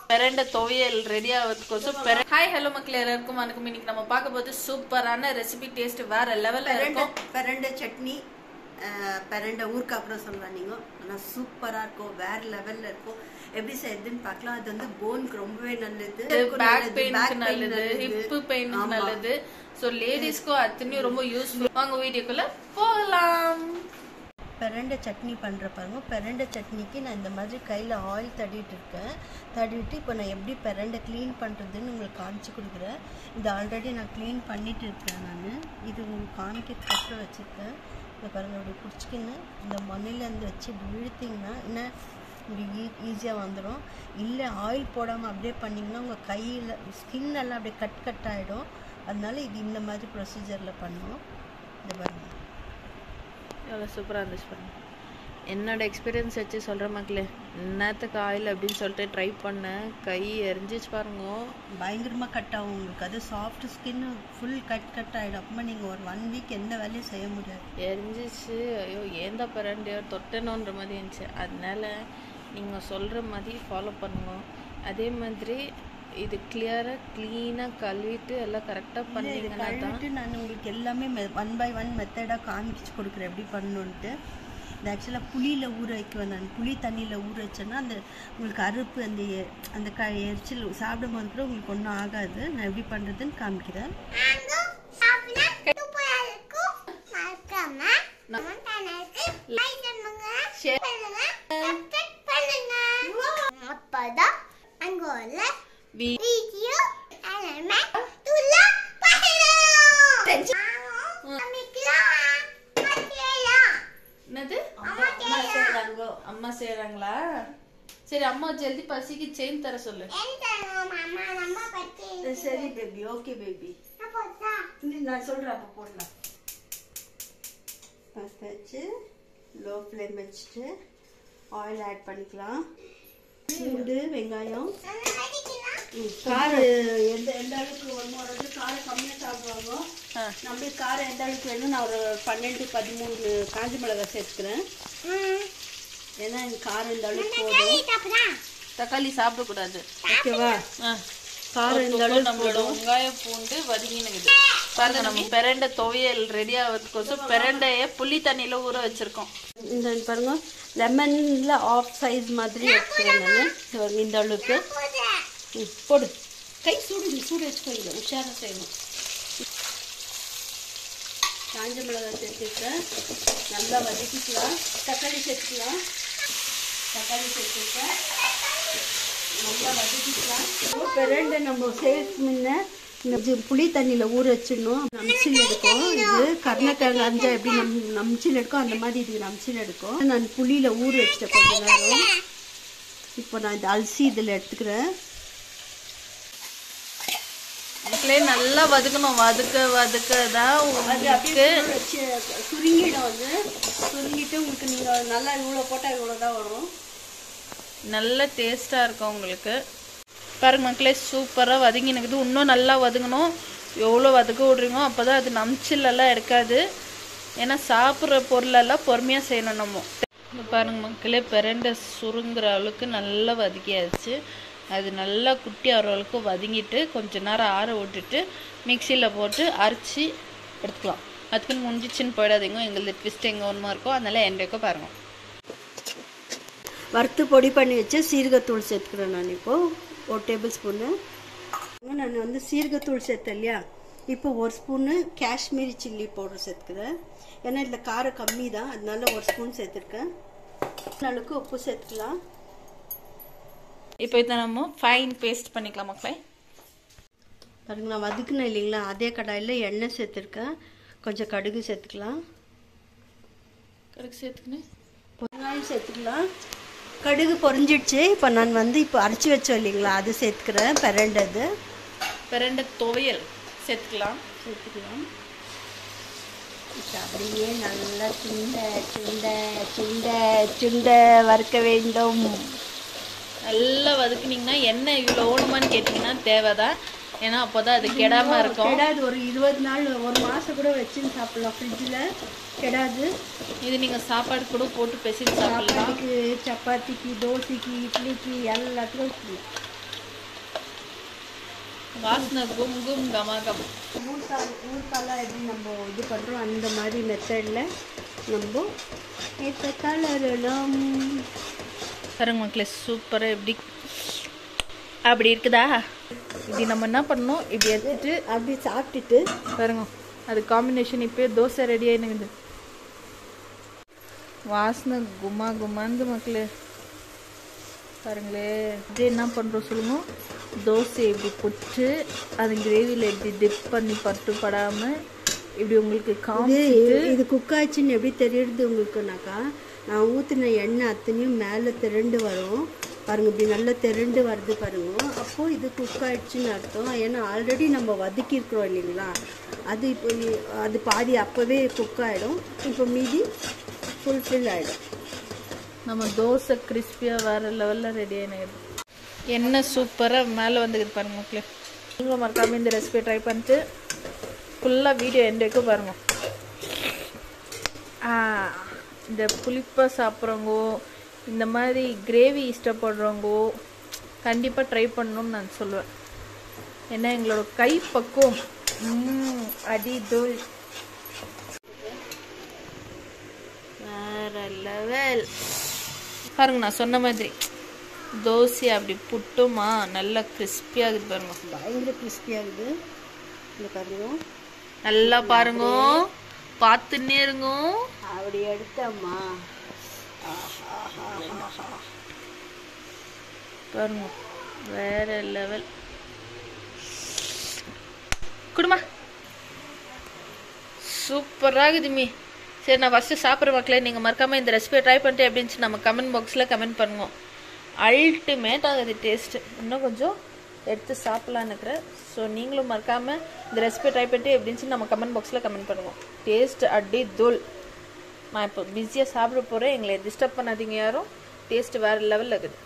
பெரண்ட துவையல் ready ஆகிறதுக்கோசம் hi hello மக்கள் எல்லாருக்கும் வணக்கம். இன்னைக்கு நம்ம பார்க்க போது சூப்பரான ரெசிபி, டேஸ்ட் வேற லெவல்ல இருக்கும். பெரண்ட சட்னி, பெரண்ட ஊருக்கு அப்புறம் சொல்லலாம் நீங்க. ஆனா சூப்பரா இருக்கும், வேற லெவல்ல இருக்கும். எப்படி செய்யுதுன்னு பார்க்கலாம். அது வந்து போனுக்கு ரொம்பவே நல்லது, பேக் பெயினுக்கு நல்லது, ஹிப் பெயினுக்கு நல்லது. சோ லேடிஸ்க்கு அத்தனையும் ரொம்ப யூஸ்ஃபுல். வாங்க வீடியோக்குள்ள போகலாம். பெரண்டை சட்னி பண்ணுற பாருங்க. பெரண்டை சட்னிக்கு நான் இந்த மாதிரி கையில் ஆயில் தடவிட்டு இருக்கேன். தடவிட்டு இப்போ நான் எப்படி பெரண்டை க்ளீன் பண்ணுறதுன்னு உங்களுக்கு காமிச்சு கொடுக்குறேன். இது ஆல்ரெடி நான் க்ளீன் பண்ணிட்டு இருக்கேன். நான் இது உங்களுக்கு காமிக்கிறதுக்கு வச்சுருக்கேன். இதை பாருங்கள், இப்படி பிடிச்சிக்கின்னு இந்த மண்ணிலேருந்து வச்சு இப்படி இழுத்திங்கன்னா என்ன இப்படி ஈஸியாக வந்துடும். இல்லை ஆயில் போடாமல் அப்படியே பண்ணிங்கன்னா உங்கள் கையில் ஸ்கின் எல்லாம் அப்படியே கட் ஆகிடும். அதனால இது இந்த மாதிரி ப்ரொசீஜரில் பண்ணணும். இதை பாருங்கள், எவ்வளோ சூப்பராக இருந்துச்சு பாருங்க. என்னோட எக்ஸ்பீரியன்ஸ் வச்சு சொல்கிற மக்களே, என்னத்துக்கு ஆயில் அப்படின்னு சொல்லிட்டு ட்ரை பண்ணேன். கை எரிஞ்சிச்சு பாருங்க, பயங்கரமாக கட் ஆகும் உங்களுக்கு. அது சாஃப்ட் ஸ்கின்னு ஃபுல் கட் ஆகிடும். அப்புறமா நீங்கள் ஒரு 1 வீக் எந்த வேலையும் செய்ய முடியாது. எரிஞ்சிச்சு. ஐயோ ஏந்தா பரண்டியோ தொட்டணுன்ற மாதிரி இருந்துச்சு. அதனால நீங்கள் சொல்கிற மாதிரி ஃபாலோ பண்ணுங்க. அதே மாதிரி இது க்ளீனாக கழுவிட்டு எல்லாம் கரெக்டாக பண்ணிங்கன்னா கழுவிட்டு நான் உங்களுக்கு எல்லாமே 1 by 1 மெத்தடாக காமிச்சு கொடுக்குறேன் எப்படி பண்ணணுன்ட்டு. இது ஆக்சுவலாக புளியில் ஊற வைக்குவேன் நான். புளி தண்ணியில் ஊற வச்சேன்னா அந்த உங்களுக்கு அறுப்பு அந்த எரிச்சல் சாப்பிடும் போது கூட உங்களுக்கு ஒன்றும் ஆகாது. நான் எப்படி பண்ணுறதுன்னு காமிக்கிறேன். அப்பதான் அங்க அம்மா செய்யறாங்களா? சரி, அம்மா ஜல்தி பசிக்கு செயின் தர சொல்லு. சரி பேபி, ஓகே பேபி, நான் சொல்றேன். அப்போ போடலாம். ஃபர்ஸ்ட் வச்சு லோ ஃப்ளேம் வச்சுட்டு ஆயில் ஆட் பண்ணிக்கலாம். பூண்டு, வெங்காயம், காரம் எந்த அளவுக்கு ஒரு காரம் கம்மியாக சாப்பிடுவாங்க. நம்மளுக்கு காரம் எந்த அளவுக்கு வேணும், நான் ஒரு 12-13 காஞ்ச மிளகாய் சேர்த்துக்கிறேன். ஏன்னா எனக்கு காரம் இந்த அளவுக்கு போதும். தக்காளி சாப்பிடக்கூடாது, ஓகேவா? காரம் இந்த அளவுக்கு நம்மளோட வெங்காயம் பூண்டு வதங்கினுக்குது பாருங்க. நம்ம பெரண்டை துவையல் ரெடி ஆகிறதுக்கோசம் பெரண்டைய புளி தண்ணியில ஊற வச்சிருக்கோம். இந்த பாருங்க, லெமன்ல ஆஃப் சைஸ் மாதிரி எடுத்துக்கிறேன் நான். இந்த அளவுக்கு போடு. கை சூடு வச்சுக்கோங்க, உஷாராக செய்யணும். காஞ்ச மிளகாய் சேர்த்துக்கிறேன், நல்லா வதக்கிக்கலாம். தக்காளி சேர்த்துக்கலாம். நல்லா வதக்கிக்கலாம். பெரண்டை நம்ம சேர்த்து முன்ன இந்த புளி தண்ணியில் ஊற வச்சிடணும். நம்சில் எடுக்கும். இது கருணக்கிழங்கு அஞ்சா எப்படி நம்சில் எடுக்கும் அந்த மாதிரி இது நம்சில் எடுக்கும். நான் புளியில் ஊற வச்சிட்டேன் கொஞ்ச நேரம். இப்போ நான் இந்த அரிசி இதில் எடுத்துக்கிறேன். நல்லா வதக்கணும். வதக்கதான் சுருங்கிடும். அது சுருங்கிட்டு உங்களுக்கு நீங்கள் நல்லா இவ்வளோ போட்டால் இவ்வளோ தான் வரும். நல்ல டேஸ்டாக இருக்கும் உங்களுக்கு. பாருங்க மக்களே, சூப்பராக வதங்கினுக்குது. இன்னும் நல்லா வதங்கணும். எவ்வளோ வதக்க விட்றீங்க அப்போ தான் அது நம்ச்சிலெல்லாம் எடுக்காது. ஏன்னா சாப்பிட்ற பொருளெல்லாம் பொறுமையாக செய்யணும் நம்ம. பாருங்க மக்களே, பெரண்டை சுருங்குற அளவுக்கு நல்லா வதக்கியாச்சு. அது நல்லா குட்டி ஆகிற அளவுக்கு வதங்கிட்டு கொஞ்ச நேரம் ஆற விட்டுட்டு மிக்சியில் போட்டு அரைச்சி எடுத்துக்கலாம். அதுக்குன்னு முடிஞ்சிச்சின்னு போயிடாதீங்க. எங்களுக்கு ட்விஸ்ட் எங்கே ஒன்றுமா இருக்கும், அதனால என்றைக்கோ பாருங்கள். வறுத்து பொடி பண்ணி வச்சு சீரகத்தூள் சேர்த்துக்கிறேன் நான். இப்போது 1 டேபிள் ஸ்பூனு நான் வந்து சீரகத்தூள் சேர்த்தேன் இல்லையா. இப்போ 1 ஸ்பூனு காஷ்மீரி சில்லி பவுடர் சேர்த்துக்கிறேன். ஏன்னா இதில் காரம் கம்மி தான், அதனால 1 ஸ்பூன் சேர்த்துருக்கேன். அளவுக்கு உப்பு சேர்த்துக்கலாம். இப்போ இதை நம்ம ஃபைன் பேஸ்ட் பண்ணிக்கலாம் மக்களே. பாருங்க, நான் வதக்குனேன் இல்லைங்களா, அதே கடாயில் எண்ணெய் சேர்த்துருக்கேன். கொஞ்சம் கடுகு சேர்த்துக்கலாம். கடுகு சேர்த்துக்கினேன். வெங்காயம் சேர்த்துக்கலாம். கடுகு பொரிஞ்சிடுச்சு. இப்போ நான் வந்து இப்போ அரைச்சி வச்சோம் இல்லைங்களா, அது சேர்த்துக்கிறேன். பெரண்டை துவையல் சேர்த்துக்கலாம். அப்படியே நல்லா சுண்ட வறுக்க வேண்டும். நல்லா வதக்குனீங்கன்னா எண்ணெய் இவ்வளோ ஓடுமான்னு கேட்டிங்கன்னா தேவைதான். ஏன்னா அப்போதான் அது கெடாம இருக்கும். கெடாது. ஒரு 20 நாள் 1 மாதம் கூட வச்சுன்னு சாப்பிடலாம் ஃப்ரிட்ஜில், கெடாது. இது நீங்கள் சாப்பாடு கூட போட்டு பெசிட்டு சாப்பிடலாம். சாப்பாட்டுக்கு, சப்பாத்திக்கு, தோசைக்கு, இட்லிக்கு எல்லாத்துக்கும். வாசனை கும் கும் கமாகம். ஊர்காலாம் எப்படி நம்ம இது பண்ணுறோம் அந்த மாதிரி மெத்தடில் நம்ம இப்போ கலரலாம். பாருங்க மக்களே, சூப்பராக எப்படி அப்படி இருக்குதா? இப்படி நம்ம என்ன பண்ணணும், இப்படி எடுத்துட்டு அப்படி சாப்பிட்டுட்டு பாருங்க, அது காம்பினேஷன் இப்போ தோசை ரெடி ஆகினுக்குது. வாசனை குமா குமாந்து மக்களே. பாருங்களே, இது என்ன பண்ணுறோம் சொல்லுங்க. தோசை இப்படி போட்டு அது கிரேவியில் எப்படி டிப் பண்ணி படாமல் இப்படி உங்களுக்கு காமிச்சிட்டு. இது குக் ஆச்சுன்னு எப்படி தெரியுது உங்களுக்குனாக்கா, நான் ஊற்றின எண்ணெய் அத்தனையும் மேலே திரண்டு வரும் பாருங்க. இப்படி நல்லா திரண்டு வருது பாருங்க. அப்போது இது குக் ஆயிடுச்சுன்னு அர்த்தம். ஏன்னா ஆல்ரெடி நம்ம வதக்கியிருக்கிறோம் இல்லைங்களா, அது இப்போ அது பாதி அப்போவே குக் ஆகிடும். இப்போ மீதி ஃபுல்ஃபில் ஆகிடும். நம்ம தோசை கிறிஸ்பியாக வேறு லெவலில் ரெடி ஆகிடுது. எண்ணெய் சூப்பராக மேலே வந்துக்குது பாருங்க மக்களே. நீங்களும் மறக்காமல் இந்த ரெசிபியை ட்ரை பண்ணிட்டு ஃபுல்லாக வீடியோ எண்ட் வரைக்கும் பாருங்க. இந்த புளிப்பாக சாப்பிட்றவங்கோ, இந்த மாதிரி கிரேவி இஷ்டப்படுறவங்கோ கண்டிப்பாக ட்ரை பண்ணணும்னு நான் சொல்லுவேன். ஏன்னா எங்களோட கை பக்குவம் அடி தூள் வேற லெவல். பாருங்க, நான் சொன்ன மாதிரி தோசை அப்படி புட்டுமா நல்லா கிறிஸ்பியாகுது பாருங்க. பயங்கர கிறிஸ்பியாகுது. இந்த பாருங்க, நல்லா பாருங்க, பார்த்துன்னே இருங்க. அப்படி எடுத்தம்மா பாருங்க, வேற லெவல். குடுமா சூப்பராகுது மீ. சரி, நான் ஃபஸ்ட்டு சாப்பிட்ற மக்களே, நீங்கள் மறக்காமல் இந்த ரெசிபியை ட்ரை பண்ணிட்டு எப்படி இருந்துச்சு நம்ம கமெண்ட் பாக்ஸில் கமெண்ட் பண்ணுங்க. அல்டிமேட் ஆகுது டேஸ்ட்டு. இன்னும் கொஞ்சம் எடுத்து சாப்பிட்லான்னு இருக்கிறேன். ஸோ நீங்களும் மறக்காமல் இந்த ரெசிபியை ட்ரை பண்ணிட்டு எப்படி இருந்துச்சு நம்ம கமெண்ட் பாக்ஸில் கமெண்ட் பண்ணுவோம். டேஸ்ட் அடி தூள். நான் இப்போ பிஸியாக சாப்பிட போகிறேன், எங்களை டிஸ்டர்ப் பண்ணாதீங்க யாரும். டேஸ்ட் வேறு லெவலில் இருக்குது.